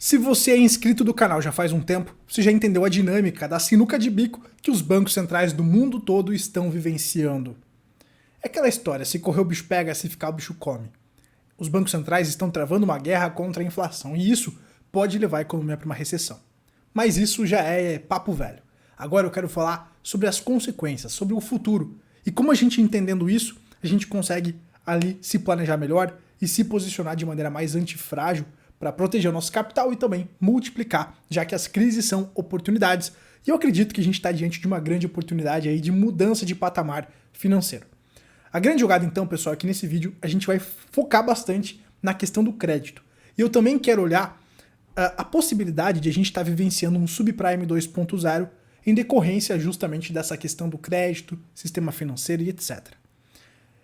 Se você é inscrito do canal já faz um tempo, você já entendeu a dinâmica da sinuca de bico que os bancos centrais do mundo todo estão vivenciando. É aquela história, se correr o bicho pega, se ficar o bicho come. Os bancos centrais estão travando uma guerra contra a inflação e isso pode levar a economia para uma recessão. Mas isso já é papo velho. Agora eu quero falar sobre as consequências, sobre o futuro. E como a gente entendendo isso, a gente consegue ali se planejar melhor e se posicionar de maneira mais antifrágil para proteger o nosso capital e também multiplicar, já que as crises são oportunidades. E eu acredito que a gente está diante de uma grande oportunidade aí de mudança de patamar financeiro. A grande jogada então, pessoal, é que nesse vídeo a gente vai focar bastante na questão do crédito. E eu também quero olhar a possibilidade de a gente estar vivenciando um subprime 2.0 em decorrência justamente dessa questão do crédito, sistema financeiro e etc.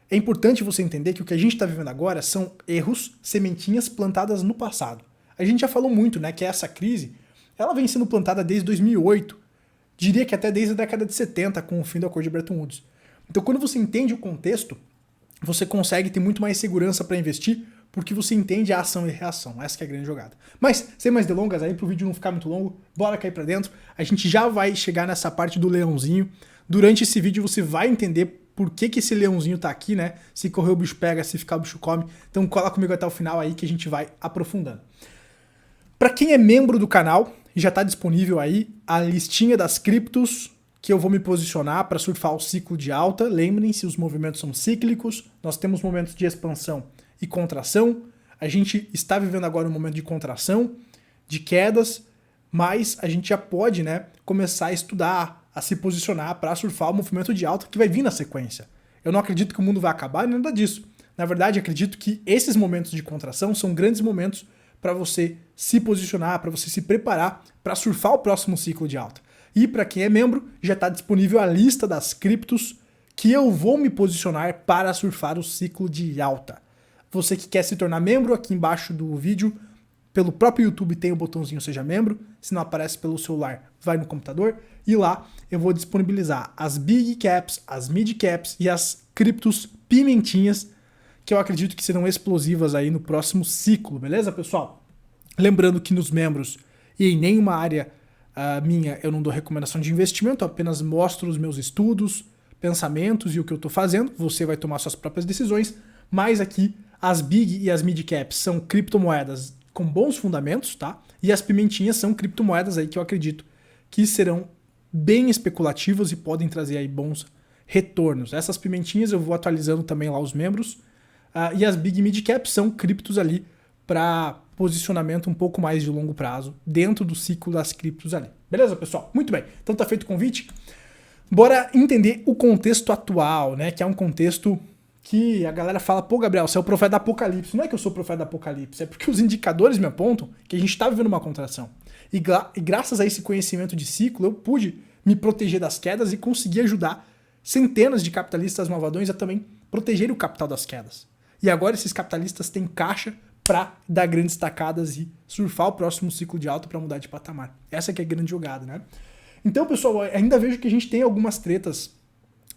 É importante você entender que o que a gente está vivendo agora são erros, sementinhas plantadas no passado. A gente já falou muito, né, que essa crise, ela vem sendo plantada desde 2008, diria que até desde a década de 70, com o fim do Acordo de Bretton Woods. Então, quando você entende o contexto, você consegue ter muito mais segurança para investir, porque você entende a ação e reação. Essa que é a grande jogada. Mas, sem mais delongas, aí para o vídeo não ficar muito longo, bora cair para dentro. A gente já vai chegar nessa parte do leãozinho. Durante esse vídeo você vai entender por que esse leãozinho tá aqui, né? Se correr o bicho pega, se ficar o bicho come. Então cola comigo até o final aí que a gente vai aprofundando. Para quem é membro do canal, já está disponível aí a listinha das criptos que eu vou me posicionar para surfar o ciclo de alta. Lembrem-se, os movimentos são cíclicos, nós temos momentos de expansão e contração. A gente está vivendo agora um momento de contração, de quedas, mas a gente já pode, né, começar a estudar, a se posicionar para surfar o movimento de alta que vai vir na sequência. Eu não acredito que o mundo vai acabar, nada disso. Na verdade, acredito que esses momentos de contração são grandes momentos para você se posicionar, para você se preparar para surfar o próximo ciclo de alta. E para quem é membro, já está disponível a lista das criptos que eu vou me posicionar para surfar o ciclo de alta. Você que quer se tornar membro, aqui embaixo do vídeo, pelo próprio YouTube tem o botãozinho Seja Membro. Se não aparece pelo celular, vai no computador. E lá eu vou disponibilizar as Big Caps, as Mid Caps e as criptos pimentinhas, que eu acredito que serão explosivas aí no próximo ciclo, beleza, pessoal? Lembrando que nos membros e em nenhuma área minha eu não dou recomendação de investimento, eu apenas mostro os meus estudos, pensamentos e o que eu estou fazendo. Você vai tomar suas próprias decisões, mas aqui as Big e as Mid Caps são criptomoedas com bons fundamentos, tá? E as pimentinhas são criptomoedas aí que eu acredito que serão bem especulativas e podem trazer aí bons retornos. Essas pimentinhas eu vou atualizando também lá os membros. E as Big Mid Caps são criptos ali para posicionamento um pouco mais de longo prazo dentro do ciclo das criptos ali. Beleza, pessoal? Muito bem. Então tá feito o convite. Bora entender o contexto atual, né? Que é um contexto que a galera fala, pô, Gabriel, você é o profeta do apocalipse. Não é que eu sou o profeta do apocalipse, é porque os indicadores me apontam que a gente está vivendo uma contração. E graças a esse conhecimento de ciclo, eu pude me proteger das quedas e conseguir ajudar centenas de capitalistas malvadões a também proteger o capital das quedas. E agora esses capitalistas têm caixa para dar grandes tacadas e surfar o próximo ciclo de alta para mudar de patamar. Essa que é a grande jogada, né? Então, pessoal, ainda vejo que a gente tem algumas tretas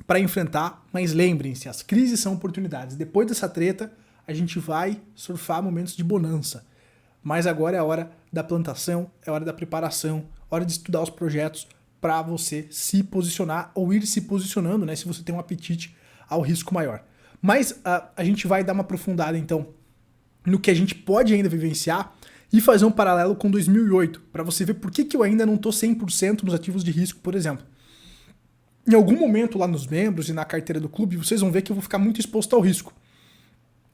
para enfrentar, mas lembrem-se, as crises são oportunidades. Depois dessa treta, a gente vai surfar momentos de bonança. Mas agora é a hora da plantação, é a hora da preparação, hora de estudar os projetos para você se posicionar ou ir se posicionando, né, se você tem um apetite ao risco maior. Mas a gente vai dar uma aprofundada, então, no que a gente pode ainda vivenciar e fazer um paralelo com 2008, para você ver por que eu ainda não estou 100% nos ativos de risco, por exemplo. Em algum momento lá nos membros e na carteira do clube, vocês vão ver que eu vou ficar muito exposto ao risco.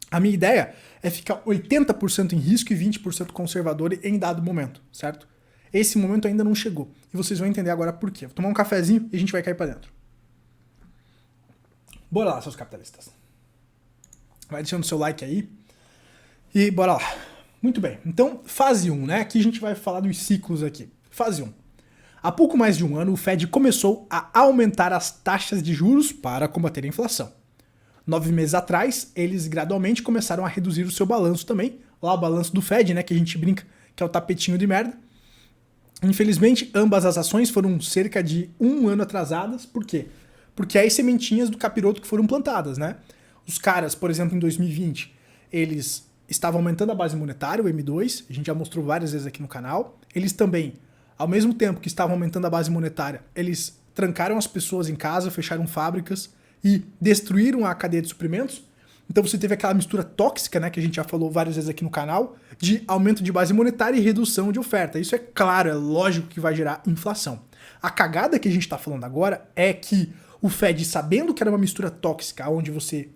A minha ideia é ficar 80% em risco e 20% conservador em dado momento, certo? Esse momento ainda não chegou. E vocês vão entender agora por quê. Vou tomar um cafezinho e a gente vai cair para dentro. Bora lá, seus capitalistas. Vai deixando seu like aí. E bora lá. Muito bem. Então, fase 1, né? Aqui a gente vai falar dos ciclos aqui. Fase 1. Há pouco mais de um ano, o Fed começou a aumentar as taxas de juros para combater a inflação. 9 meses atrás, eles gradualmente começaram a reduzir o seu balanço também. Lá o balanço do Fed, né? Que a gente brinca que é o tapetinho de merda. Infelizmente, ambas as ações foram cerca de um ano atrasadas. Por quê? Porque aí sementinhas do capiroto que foram plantadas, né? Os caras, por exemplo, em 2020, eles estavam aumentando a base monetária, o M2, a gente já mostrou várias vezes aqui no canal. Eles também, ao mesmo tempo que estavam aumentando a base monetária, eles trancaram as pessoas em casa, fecharam fábricas e destruíram a cadeia de suprimentos. Então você teve aquela mistura tóxica, né, que a gente já falou várias vezes aqui no canal, de aumento de base monetária e redução de oferta. Isso é claro, é lógico que vai gerar inflação. A cagada que a gente está falando agora é que o Fed, sabendo que era uma mistura tóxica, onde você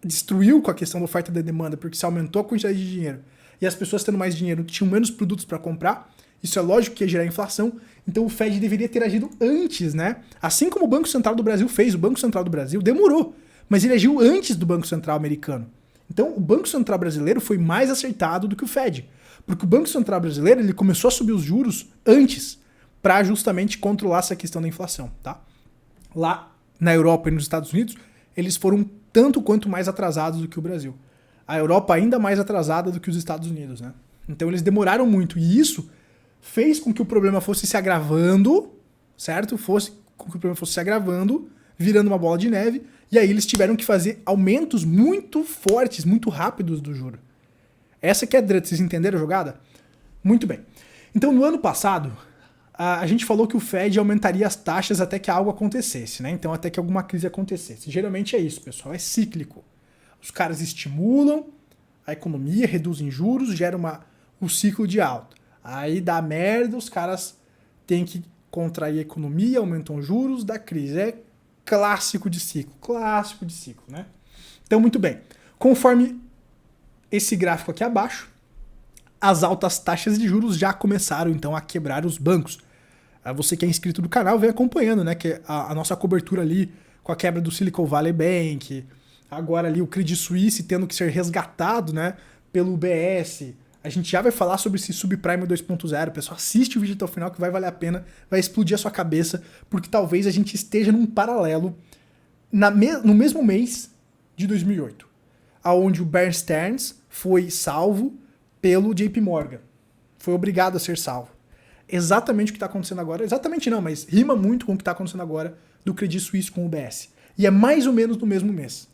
destruiu com a questão da oferta e da demanda, porque se aumentou a quantidade de dinheiro, e as pessoas tendo mais dinheiro tinham menos produtos para comprar, isso é lógico que ia gerar inflação, então o Fed deveria ter agido antes, né? Assim como o Banco Central do Brasil fez, o Banco Central do Brasil demorou, mas ele agiu antes do Banco Central americano. Então o Banco Central brasileiro foi mais acertado do que o Fed, porque o Banco Central brasileiro ele começou a subir os juros antes, para justamente controlar essa questão da inflação, tá? Lá na Europa e nos Estados Unidos, eles foram tanto quanto mais atrasados do que o Brasil. A Europa ainda mais atrasada do que os Estados Unidos, né? Então eles demoraram muito, e isso fez com que o problema fosse se agravando, certo? Com que o problema fosse se agravando, virando uma bola de neve, e aí eles tiveram que fazer aumentos muito fortes, muito rápidos do juro. Essa que é a treta, vocês entenderam a jogada? Muito bem. Então no ano passado, a gente falou que o Fed aumentaria as taxas até que algo acontecesse, né? Então até que alguma crise acontecesse. Geralmente é isso, pessoal, é cíclico. Os caras estimulam a economia, reduzem juros, gera o ciclo de alta. Aí dá merda, os caras têm que contrair a economia, aumentam os juros, dá crise. É clássico de ciclo, né? Então, muito bem. Conforme esse gráfico aqui abaixo, as altas taxas de juros já começaram, então, a quebrar os bancos. Você que é inscrito do canal, vem acompanhando, né? Que a nossa cobertura ali com a quebra do Silicon Valley Bank, agora ali o Credit Suisse tendo que ser resgatado, né? Pelo UBS. A gente já vai falar sobre esse subprime 2.0. Pessoal, assiste o vídeo até o final que vai valer a pena, vai explodir a sua cabeça, porque talvez a gente esteja num paralelo no mesmo mês de 2008, aonde o Bear Stearns foi salvo pelo JP Morgan. Foi obrigado a ser salvo. Exatamente o que está acontecendo agora. Exatamente não, mas rima muito com o que está acontecendo agora do Credit Suisse com o UBS. E é mais ou menos no mesmo mês.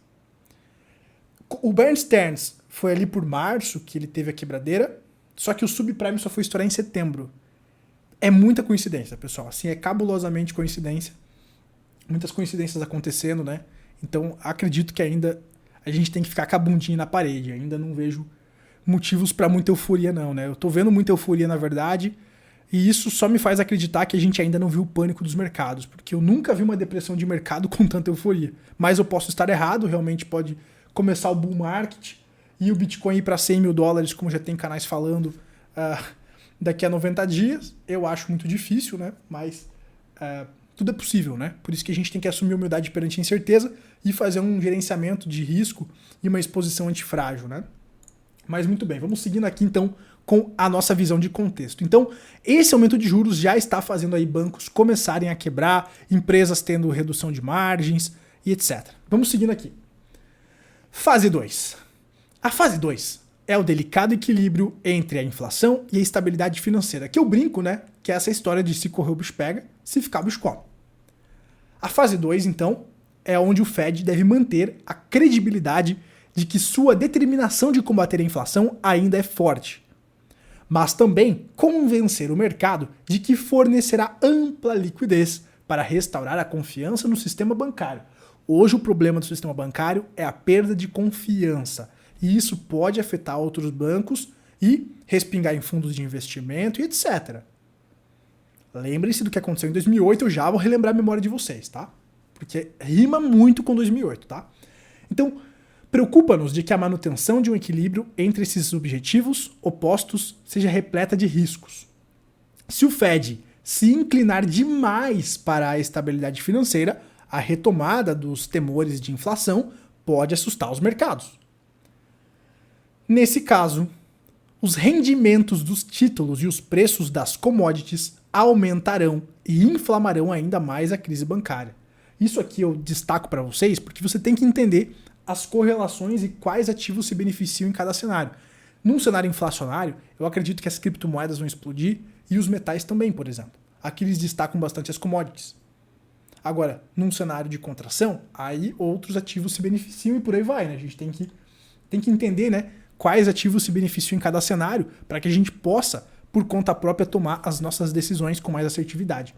O Bear Stearns foi ali por março que ele teve a quebradeira, só que o subprime só foi estourar em setembro. É muita coincidência, pessoal. Assim, é cabulosamente coincidência. Muitas coincidências acontecendo, né? Então, acredito que ainda a gente tem que ficar com a bundinha na parede. Ainda não vejo motivos para muita euforia, não, né? Eu tô vendo muita euforia, na verdade, e isso só me faz acreditar que a gente ainda não viu o pânico dos mercados, porque eu nunca vi uma depressão de mercado com tanta euforia. Mas eu posso estar errado, realmente pode começar o bull market e o Bitcoin ir para 100 mil dólares, como já tem canais falando, daqui a 90 dias. Eu acho muito difícil, né? Mas tudo é possível, né? Por isso que a gente tem que assumir humildade perante a incerteza e fazer um gerenciamento de risco e uma exposição antifrágil, né? Mas muito bem, vamos seguindo aqui então com a nossa visão de contexto. Então, esse aumento de juros já está fazendo aí bancos começarem a quebrar, empresas tendo redução de margens e etc. Vamos seguindo aqui. Fase 2. A fase 2 é o delicado equilíbrio entre a inflação e a estabilidade financeira. Que eu brinco, né? Que é essa história de se correr o bicho pega, se ficar o bicho come. A fase 2, então, é onde o Fed deve manter a credibilidade de que sua determinação de combater a inflação ainda é forte, mas também convencer o mercado de que fornecerá ampla liquidez para restaurar a confiança no sistema bancário. Hoje o problema do sistema bancário é a perda de confiança, e isso pode afetar outros bancos e respingar em fundos de investimento e etc. Lembrem-se do que aconteceu em 2008, eu já vou relembrar a memória de vocês, tá? Porque rima muito com 2008, tá? Então, preocupa-nos de que a manutenção de um equilíbrio entre esses objetivos opostos seja repleta de riscos. Se o Fed se inclinar demais para a estabilidade financeira, a retomada dos temores de inflação pode assustar os mercados. Nesse caso, os rendimentos dos títulos e os preços das commodities aumentarão e inflamarão ainda mais a crise bancária. Isso aqui eu destaco para vocês porque você tem que entender as correlações e quais ativos se beneficiam em cada cenário. Num cenário inflacionário, eu acredito que as criptomoedas vão explodir e os metais também, por exemplo. Aqui eles destacam bastante as commodities. Agora, num cenário de contração, aí outros ativos se beneficiam e por aí vai, né? A gente tem que entender, né, quais ativos se beneficiam em cada cenário, para que a gente possa, por conta própria, tomar as nossas decisões com mais assertividade.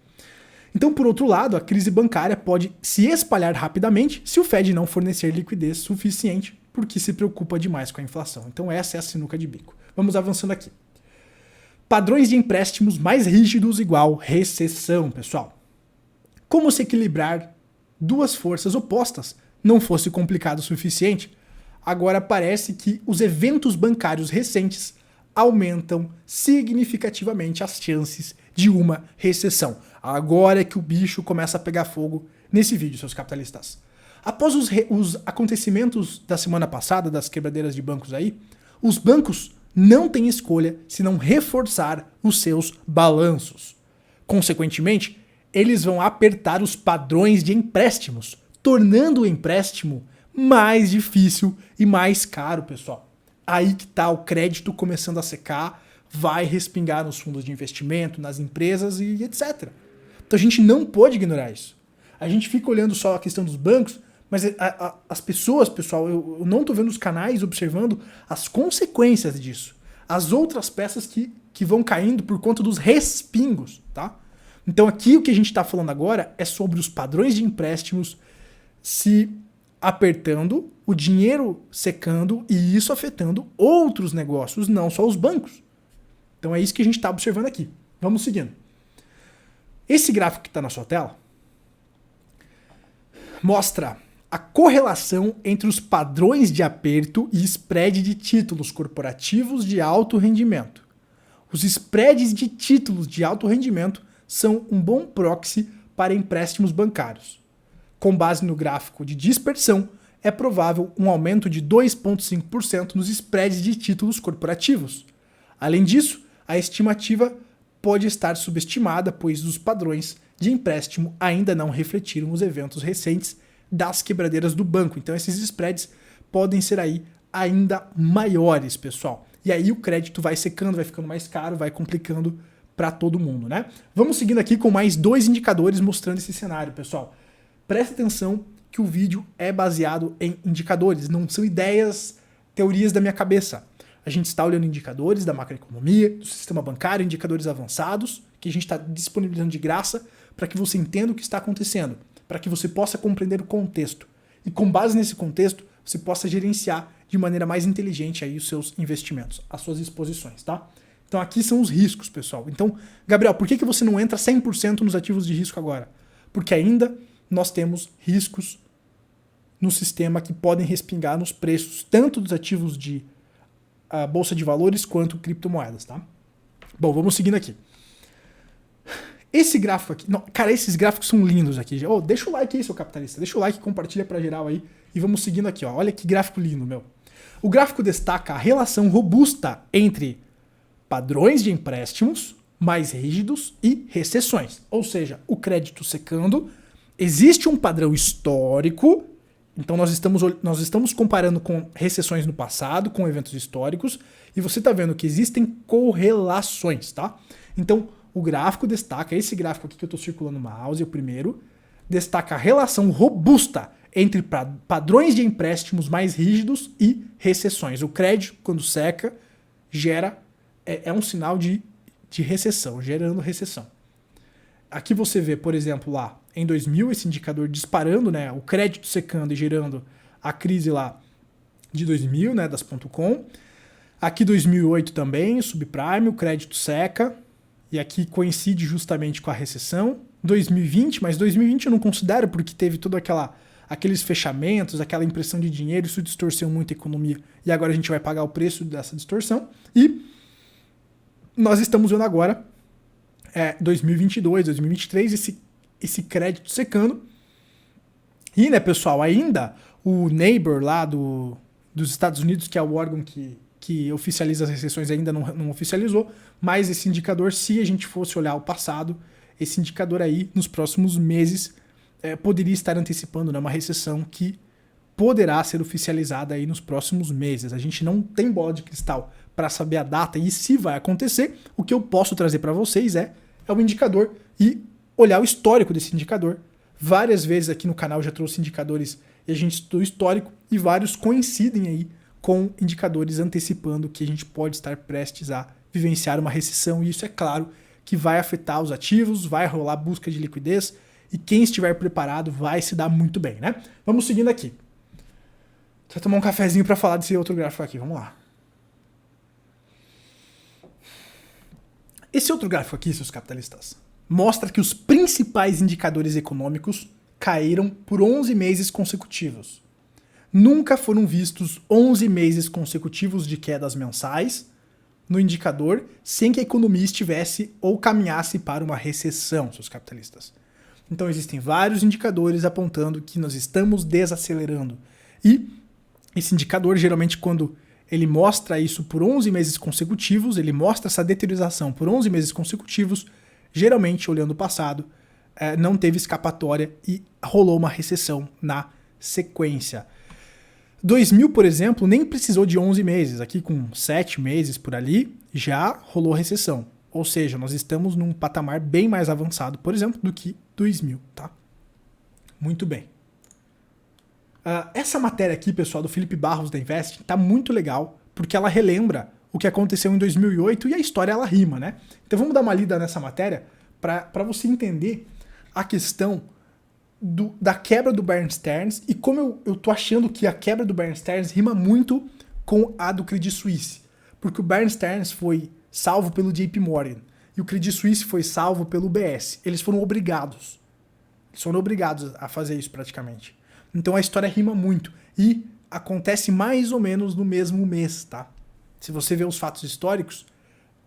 Então, por outro lado, a crise bancária pode se espalhar rapidamente se o Fed não fornecer liquidez suficiente, porque se preocupa demais com a inflação. Então essa é a sinuca de bico. Vamos avançando aqui. Padrões de empréstimos mais rígidos igual recessão, pessoal. Como se equilibrar duas forças opostas não fosse complicado o suficiente, agora parece que os eventos bancários recentes aumentam significativamente as chances de uma recessão. Agora é que o bicho começa a pegar fogo nesse vídeo, seus capitalistas. Após os acontecimentos da semana passada, das quebradeiras de bancos aí, os bancos não têm escolha senão reforçar os seus balanços. Consequentemente, eles vão apertar os padrões de empréstimos, tornando o empréstimo mais difícil e mais caro, pessoal. Aí que tá o crédito começando a secar, vai respingar nos fundos de investimento, nas empresas e etc. Então a gente não pode ignorar isso. A gente fica olhando só a questão dos bancos, mas as pessoas, pessoal, eu não tô vendo os canais observando as consequências disso. As outras peças que vão caindo por conta dos respingos, tá? Então aqui o que a gente está falando agora é sobre os padrões de empréstimos se apertando, o dinheiro secando e isso afetando outros negócios, não só os bancos. Então é isso que a gente está observando aqui. Vamos seguindo. Esse gráfico que está na sua tela mostra a correlação entre os padrões de aperto e spread de títulos corporativos de alto rendimento. Os spreads de títulos de alto rendimento são um bom proxy para empréstimos bancários. Com base no gráfico de dispersão, é provável um aumento de 2,5% nos spreads de títulos corporativos. Além disso, a estimativa pode estar subestimada, pois os padrões de empréstimo ainda não refletiram os eventos recentes das quebradeiras do banco. Então esses spreads podem ser aí ainda maiores, pessoal. E aí o crédito vai secando, vai ficando mais caro, vai complicando para todo mundo, né? Vamos seguindo aqui com mais dois indicadores mostrando esse cenário, pessoal. Presta atenção que o vídeo é baseado em indicadores, não são ideias, teorias da minha cabeça. A gente está olhando indicadores da macroeconomia, do sistema bancário, indicadores avançados, que a gente está disponibilizando de graça para que você entenda o que está acontecendo, para que você possa compreender o contexto. E com base nesse contexto, você possa gerenciar de maneira mais inteligente aí os seus investimentos, as suas exposições, tá? Então aqui são os riscos, pessoal. Então, Gabriel, por que você não entra 100% nos ativos de risco agora? Porque ainda nós temos riscos no sistema que podem respingar nos preços, tanto dos ativos de bolsa de valores quanto criptomoedas, tá? Bom, vamos seguindo aqui. Esse gráfico aqui, não, cara, esses gráficos são lindos aqui. Oh, deixa o like aí, seu capitalista. Deixa o like, compartilha para geral aí e vamos seguindo aqui, ó. Olha que gráfico lindo, meu. O gráfico destaca a relação robusta entre padrões de empréstimos mais rígidos e recessões. Ou seja, o crédito secando, existe um padrão histórico. Então nós estamos comparando com recessões no passado, com eventos históricos, e você está vendo que existem correlações, tá? Então o gráfico destaca, esse gráfico aqui que eu estou circulando no mouse, o primeiro, destaca a relação robusta entre padrões de empréstimos mais rígidos e recessões. O crédito, quando seca, é um sinal de recessão, gerando recessão. Aqui você vê, por exemplo, lá em 2000, esse indicador disparando, né, o crédito secando e gerando a crise lá de 2000, né, das .com. Aqui 2008 também, subprime, o crédito seca, e aqui coincide justamente com a recessão. 2020, mas 2020 eu não considero porque teve todo aqueles fechamentos, aquela impressão de dinheiro, isso distorceu muito a economia, e agora a gente vai pagar o preço dessa distorção. E nós estamos vendo agora 2022, 2023, esse crédito secando. E, né, pessoal, ainda o Neighbor lá dos Estados Unidos, que é o órgão que oficializa as recessões, ainda não oficializou, mas esse indicador, se a gente fosse olhar o passado, esse indicador aí, nos próximos meses, poderia estar antecipando, né, uma recessão que poderá ser oficializada aí nos próximos meses. A gente não tem bola de cristal para saber a data e se vai acontecer. O que eu posso trazer para vocês é o indicador e olhar o histórico desse indicador. Várias vezes aqui no canal já trouxe indicadores e a gente estudou o histórico e vários coincidem aí com indicadores antecipando que a gente pode estar prestes a vivenciar uma recessão, e isso é claro que vai afetar os ativos, vai rolar busca de liquidez, e quem estiver preparado vai se dar muito bem, né? Vamos seguindo aqui. Vou tomar um cafezinho para falar desse outro gráfico aqui, vamos lá. Esse outro gráfico aqui, seus capitalistas, mostra que os principais indicadores econômicos caíram por 11 meses consecutivos. Nunca foram vistos 11 meses consecutivos de quedas mensais no indicador sem que a economia estivesse ou caminhasse para uma recessão, seus capitalistas. Então existem vários indicadores apontando que nós estamos desacelerando. E esse indicador, geralmente, quando ele mostra isso por 11 meses consecutivos, ele mostra essa deteriorização por 11 meses consecutivos, geralmente, olhando o passado, não teve escapatória e rolou uma recessão na sequência. 2000, por exemplo, nem precisou de 11 meses. Aqui com 7 meses por ali, já rolou recessão. Ou seja, nós estamos num patamar bem mais avançado, por exemplo, do que 2000, tá? Muito bem. Essa matéria aqui, pessoal, do Felipe Barros da Invest, tá muito legal, porque ela relembra o que aconteceu em 2008 e a história ela rima, né? Então vamos dar uma lida nessa matéria para você entender a questão da quebra do Bear Stearns e como eu tô achando que a quebra do Bear Stearns rima muito com a do Credit Suisse. Porque o Bear Stearns foi salvo pelo JP Morgan e o Credit Suisse foi salvo pelo UBS. Eles foram obrigados. Eles foram obrigados a fazer isso praticamente. Então a história rima muito e acontece mais ou menos no mesmo mês, tá? Se você ver os fatos históricos,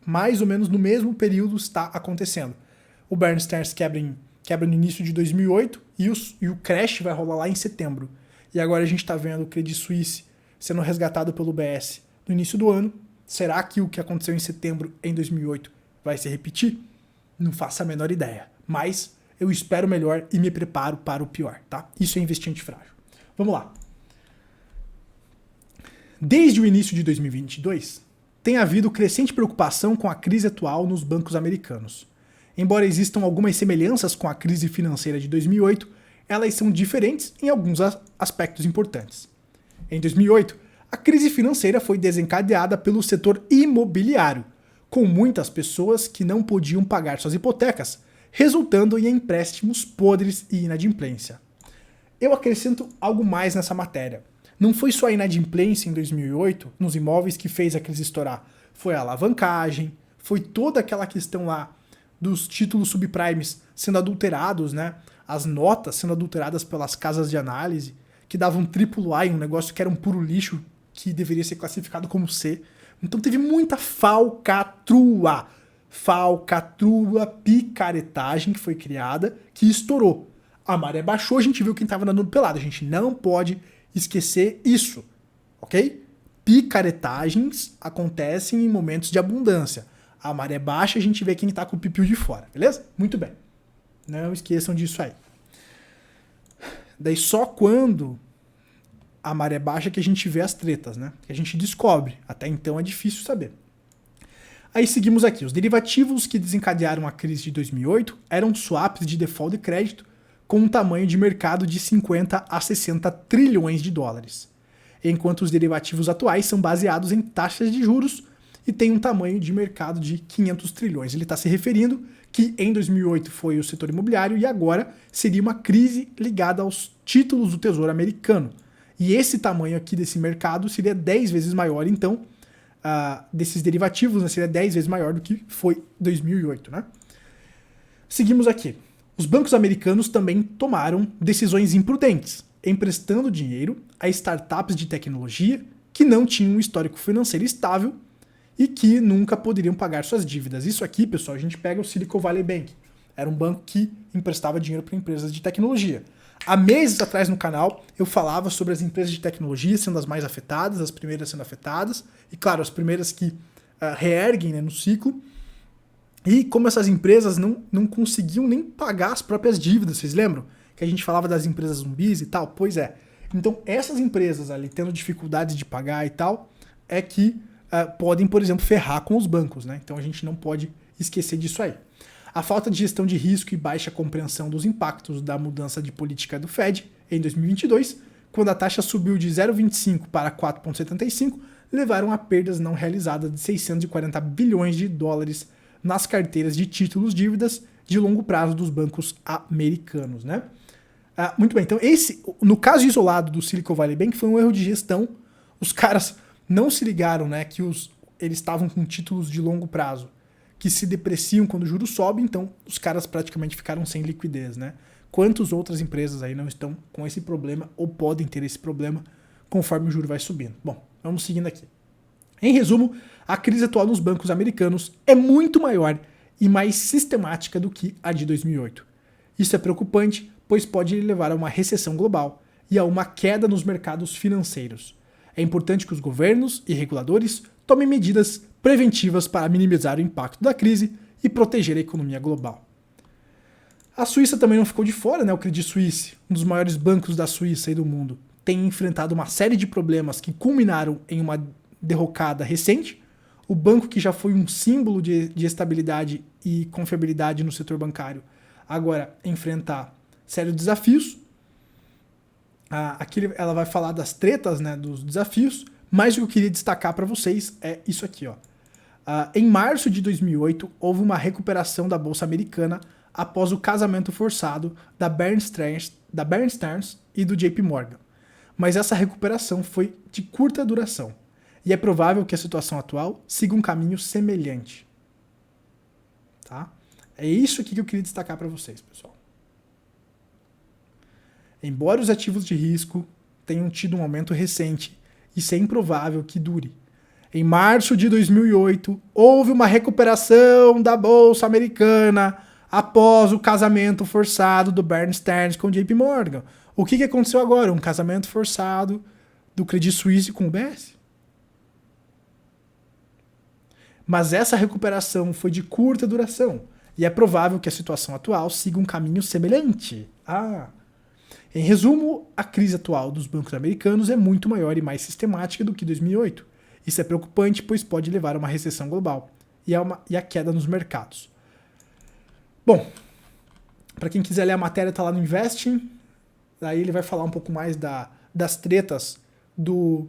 mais ou menos no mesmo período está acontecendo. O Bear Stearns quebra no início de 2008 e o crash vai rolar lá em setembro. E agora a gente está vendo o Credit Suisse sendo resgatado pelo UBS no início do ano. Será que o que aconteceu em setembro em 2008 vai se repetir? Não faço a menor ideia. Mas eu espero o melhor e me preparo para o pior, tá? Isso é investir antifrágil. Vamos lá. Desde o início de 2022, tem havido crescente preocupação com a crise atual nos bancos americanos. Embora existam algumas semelhanças com a crise financeira de 2008, elas são diferentes em alguns aspectos importantes. Em 2008, a crise financeira foi desencadeada pelo setor imobiliário, com muitas pessoas que não podiam pagar suas hipotecas, resultando em empréstimos podres e inadimplência. Eu acrescento algo mais nessa matéria. Não foi só a inadimplência em 2008 nos imóveis que fez a crise estourar, foi a alavancagem, foi toda aquela questão lá dos títulos subprimes sendo adulterados, né? As notas sendo adulteradas pelas casas de análise, que davam AAA em um negócio que era um puro lixo, que deveria ser classificado como C. Então teve muita falcatrua, picaretagem que foi criada, que estourou. A maré baixou, a gente viu quem estava andando pelado. A gente não pode esquecer isso, ok? Picaretagens acontecem em momentos de abundância. A maré baixa, a gente vê quem está com o pipiu de fora, beleza? Muito bem. Não esqueçam disso aí. Daí só quando a maré baixa que a gente vê as tretas, né? Que a gente descobre. Até então é difícil saber. Aí seguimos aqui. Os derivativos que desencadearam a crise de 2008 eram swaps de default de crédito com um tamanho de mercado de 50 a 60 trilhões de dólares. Enquanto os derivativos atuais são baseados em taxas de juros e têm um tamanho de mercado de 500 trilhões. Ele está se referindo que em 2008 foi o setor imobiliário e agora seria uma crise ligada aos títulos do Tesouro americano. E esse tamanho aqui desse mercado seria 10 vezes maior, então, desses derivativos, né, seria 10 vezes maior do que foi 2008, né? Seguimos aqui. Os bancos americanos também tomaram decisões imprudentes, emprestando dinheiro a startups de tecnologia que não tinham um histórico financeiro estável e que nunca poderiam pagar suas dívidas. Isso aqui, pessoal, a gente pega o Silicon Valley Bank. Era um banco que emprestava dinheiro para empresas de tecnologia. Há meses atrás no canal eu falava sobre as empresas de tecnologia sendo as mais afetadas, as primeiras sendo afetadas, e claro, as primeiras que reerguem, né, no ciclo, e como essas empresas não conseguiam nem pagar as próprias dívidas, vocês lembram? Que a gente falava das empresas zumbis e tal? Pois é. Então essas empresas ali tendo dificuldades de pagar e tal, é que podem, por exemplo, ferrar com os bancos, né? Então a gente não pode esquecer disso aí. A falta de gestão de risco e baixa compreensão dos impactos da mudança de política do Fed em 2022 quando a taxa subiu de 0,25 para 4,75, levaram a perdas não realizadas de 640 bilhões de dólares nas carteiras de títulos dívidas de longo prazo dos bancos americanos, né? Muito bem, então no caso isolado do Silicon Valley Bank, foi um erro de gestão. Os caras não se ligaram, né, que eles estavam com títulos de longo prazo que se depreciam quando o juro sobe, então os caras praticamente ficaram sem liquidez, né? Quantas outras empresas aí não estão com esse problema ou podem ter esse problema conforme o juro vai subindo? Bom, vamos seguindo aqui. Em resumo, a crise atual nos bancos americanos é muito maior e mais sistemática do que a de 2008. Isso é preocupante, pois pode levar a uma recessão global e a uma queda nos mercados financeiros. É importante que os governos e reguladores tomem medidas preventivas para minimizar o impacto da crise e proteger a economia global. A Suíça também não ficou de fora, né? O Credit Suisse, um dos maiores bancos da Suíça e do mundo, tem enfrentado uma série de problemas que culminaram em uma derrocada recente. O banco, que já foi um símbolo de estabilidade e confiabilidade no setor bancário, agora enfrenta sérios desafios. Aqui ela vai falar das tretas, né, dos desafios, mas o que eu queria destacar para vocês é isso aqui, ó. Em março de 2008, houve uma recuperação da Bolsa Americana após o casamento forçado da Bear Stearns e do JP Morgan. Mas essa recuperação foi de curta duração, e é provável que a situação atual siga um caminho semelhante. Tá? É isso aqui que eu queria destacar para vocês, pessoal. Embora os ativos de risco tenham tido um aumento recente, isso é improvável que dure. Em março de 2008, houve uma recuperação da Bolsa Americana após o casamento forçado do Bear Stearns com o JP Morgan. O que aconteceu agora? Um casamento forçado do Credit Suisse com o UBS? Mas essa recuperação foi de curta duração, e é provável que a situação atual siga um caminho semelhante. Em resumo, a crise atual dos bancos americanos é muito maior e mais sistemática do que 2008. Isso é preocupante, pois pode levar a uma recessão global e a queda nos mercados. Bom, para quem quiser ler a matéria, está lá no Investing. Daí ele vai falar um pouco mais das tretas do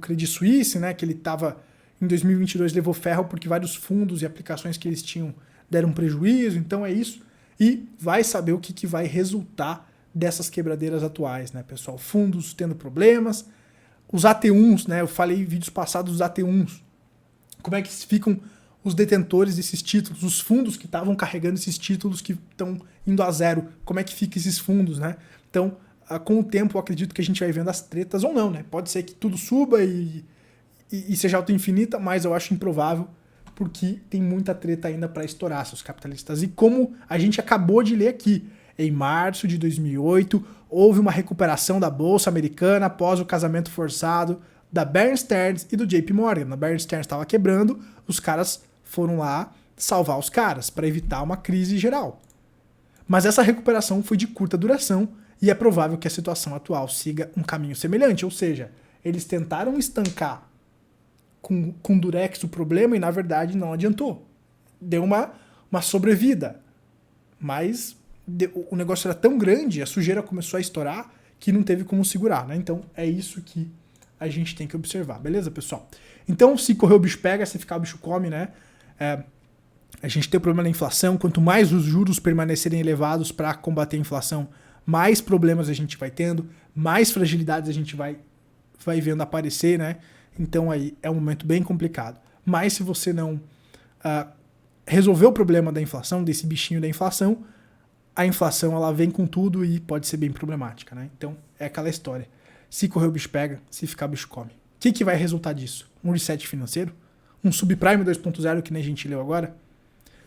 Credit Suisse, né, que ele estava em 2022, levou ferro porque vários fundos e aplicações que eles tinham deram prejuízo, então é isso. E vai saber o que vai resultar dessas quebradeiras atuais, né, pessoal? Fundos tendo problemas, os AT1s, né, eu falei em vídeos passados dos AT1s, como é que ficam os detentores desses títulos, os fundos que estavam carregando esses títulos que estão indo a zero, como é que fica esses fundos, né? Então, com o tempo, eu acredito que a gente vai vendo as tretas ou não, né? Pode ser que tudo suba e seja auto-infinita, mas eu acho improvável, porque tem muita treta ainda para estourar, seus capitalistas. E como a gente acabou de ler aqui, em março de 2008, houve uma recuperação da Bolsa Americana após o casamento forçado da Bear Stearns e do JP Morgan. A Bear Stearns estava quebrando, os caras foram lá salvar os caras para evitar uma crise geral. Mas essa recuperação foi de curta duração e é provável que a situação atual siga um caminho semelhante, ou seja, eles tentaram estancar com Durex o problema e na verdade não adiantou. Deu uma sobrevida, mas o negócio era tão grande, a sujeira começou a estourar que não teve como segurar, né? Então é isso que a gente tem que observar, beleza, pessoal? Então, se correr o bicho pega, se ficar o bicho come, né? A gente tem o problema da inflação, quanto mais os juros permanecerem elevados para combater a inflação, mais problemas a gente vai tendo, mais fragilidades a gente vai vendo aparecer, né? Então aí é um momento bem complicado. Mas se você não resolver o problema da inflação, desse bichinho da inflação, a inflação ela vem com tudo e pode ser bem problemática, né? Então é aquela história. Se correr o bicho pega, se ficar o bicho come. O que vai resultar disso? Um reset financeiro? Um subprime 2.0 que nem a gente leu agora?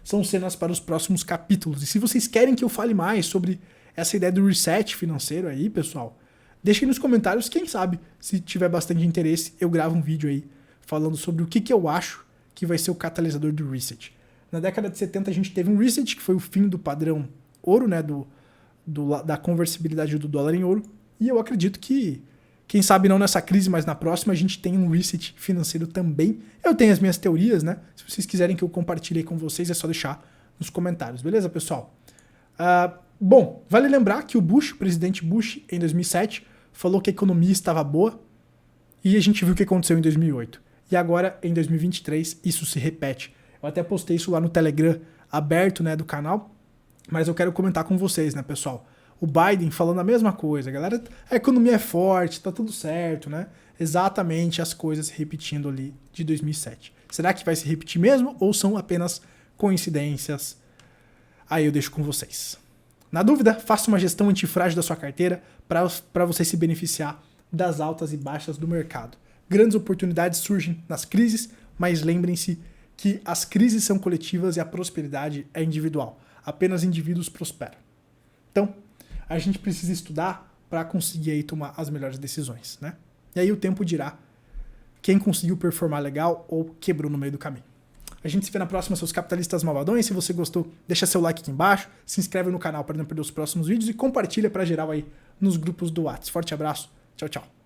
São cenas para os próximos capítulos. E se vocês querem que eu fale mais sobre essa ideia do reset financeiro aí, pessoal, deixem nos comentários, quem sabe, se tiver bastante interesse, eu gravo um vídeo aí falando sobre o que eu acho que vai ser o catalisador do reset. Na década de 70 a gente teve um reset, que foi o fim do padrão ouro, né, da conversibilidade do dólar em ouro, e eu acredito que, quem sabe não nessa crise, mas na próxima a gente tem um reset financeiro também. Eu tenho as minhas teorias, né? Se vocês quiserem que eu compartilhe com vocês, é só deixar nos comentários, beleza, pessoal? Bom, vale lembrar que o presidente Bush, em 2007, falou que a economia estava boa e a gente viu o que aconteceu em 2008. E agora, em 2023, isso se repete. Eu até postei isso lá no Telegram aberto, né, do canal, mas eu quero comentar com vocês, né, pessoal? O Biden falando a mesma coisa, galera, a economia é forte, tá tudo certo, né? Exatamente as coisas se repetindo ali de 2007. Será que vai se repetir mesmo ou são apenas coincidências? Aí eu deixo com vocês. Na dúvida, faça uma gestão antifrágil da sua carteira para você se beneficiar das altas e baixas do mercado. Grandes oportunidades surgem nas crises, mas lembrem-se que as crises são coletivas e a prosperidade é individual. Apenas indivíduos prosperam. Então, a gente precisa estudar para conseguir aí tomar as melhores decisões, né? E aí o tempo dirá quem conseguiu performar legal ou quebrou no meio do caminho. A gente se vê na próxima, seus capitalistas malvadões. Se você gostou, deixa seu like aqui embaixo, se inscreve no canal para não perder os próximos vídeos e compartilha para geral aí nos grupos do WhatsApp. Forte abraço, tchau, tchau.